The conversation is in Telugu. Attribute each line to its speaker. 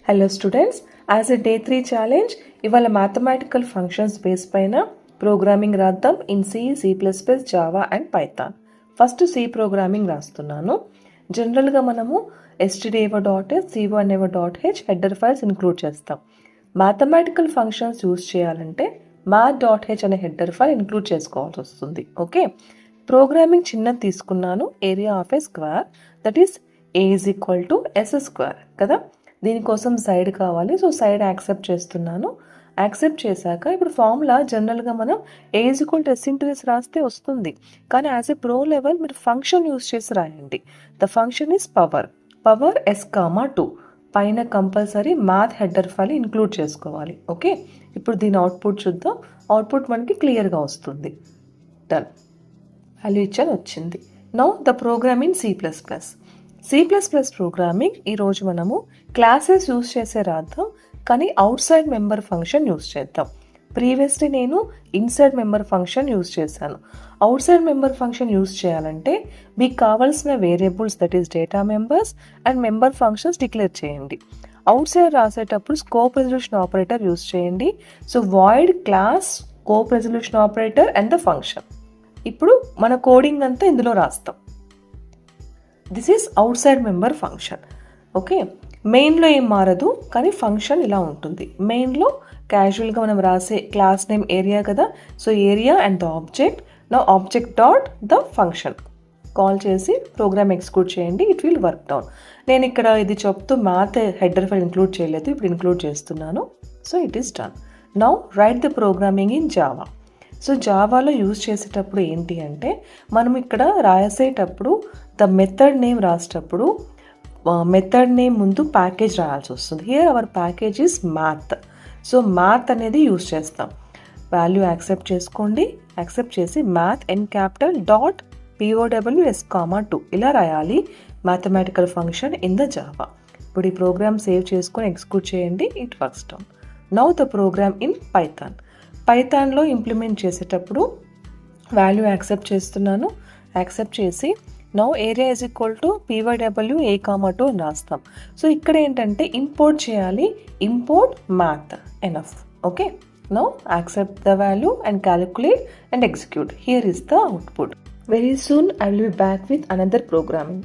Speaker 1: Hello students, as a day 3 challenge ఇవాళ మ్యాథమెటికల్ ఫంక్షన్స్ బేస్ పైన ప్రోగ్రామింగ్ రాద్దాం in C++, Java and Python. First C programming రాస్తున్నాను. జనరల్గా మనము stdio.h, c1ever.h header files include చేస్తాం. మ్యాథమెటికల్ ఫంక్షన్స్ యూజ్ చేయాలంటే math.h అనే హెడర్ ఫైల్ ఇంక్లూడ్ చేసుకోవాల్సి వస్తుంది. ఓకే, ప్రోగ్రామింగ్ చిన్నది తీసుకున్నాను. Area of A square that is a=s² కదా. దీనికోసం సైడ్ కావాలి, సో సైడ్ యాక్సెప్ట్ చేస్తున్నాను. యాక్సెప్ట్ చేశాక ఇప్పుడు ఫార్ములా జనరల్గా మనం a=s రాస్తే వస్తుంది, కానీ యాజ్ ఎ ప్రో లెవెల్ మీరు ఫంక్షన్ యూజ్ చేసి రాయండి. The function is power s(2). పైన compulsory math header file include చేసుకోవాలి. ఓకే, ఇప్పుడు దీని అవుట్పుట్ చూద్దాం. అవుట్పుట్ మనకి క్లియర్గా వస్తుంది. డన్, వాల్యూ ఇచ్చాను, వచ్చింది. Now the program in C++. Programming ఈరోజు మనము క్లాసెస్ యూజ్ చేసే రాద్దాం, కానీ outside member function use చేద్దాం. ప్రీవియస్లీ నేను ఇన్సైడ్ మెంబర్ ఫంక్షన్ యూజ్ చేశాను. Outside member function use చేయాలంటే మీకు కావాల్సిన variables that is data members and member functions declare చేయండి. అవుట్ సైడ్ రాసేటప్పుడు స్కోప్ రెజల్యూషన్ ఆపరేటర్ యూజ్ చేయండి. So void class scope resolution operator and the function. ఇప్పుడు మన కోడింగ్ అంతా ఇందులో రాస్తాం. This is outside member function. Okay, మెయిన్లో ఏం మారదు, కానీ ఫంక్షన్ ఇలా ఉంటుంది. మెయిన్లో క్యాజువల్గా మనం రాసే క్లాస్ నేమ్ ఏరియా కదా, so area and the object. నా object dot the function call చేసి ప్రోగ్రామ్ ఎగ్జిక్యూట్ చేయండి. It will work down. నేను ఇక్కడ ఇది చెప్తూ మ్యాథ్ హెడర్ ఫైల్ ఇంక్లూడ్ చేయలేదు, ఇప్పుడు ఇంక్లూడ్ చేస్తున్నాను. So it is done. Now write the programming in Java. So జావాలో యూజ్ చేసేటప్పుడు ఏంటి అంటే మనం ఇక్కడ రాసేటప్పుడు ద మెథడ్ నేమ్ రాసేటప్పుడు మెథడ్ నేమ్ ముందు ప్యాకేజ్ రాయాల్సి వస్తుంది. Here our package is math. So math అనేది యూజ్ చేస్తాం. వాల్యూ యాక్సెప్ట్ చేసుకోండి. యాక్సెప్ట్ చేసి మ్యాథ్ (POWS)(2) ఇలా రాయాలి mathematical function in the Java. ఇప్పుడు ఈ ప్రోగ్రామ్ సేవ్ చేసుకొని ఎగ్జిక్యూట్ చేయండి. It works down. Now the program in పైథాన్లో implement చేసేటప్పుడు వాల్యూ యాక్సెప్ట్ చేస్తున్నాను. యాక్సెప్ట్ చేసి నౌ ఏరియా PYWA(2) అని రాస్తాం. సో ఇక్కడ ఏంటంటే ఇంపోర్ట్ చేయాలి. Import math enough. Okay, now accept the value and calculate and execute. Here is the output. Very soon I will be back with another programming.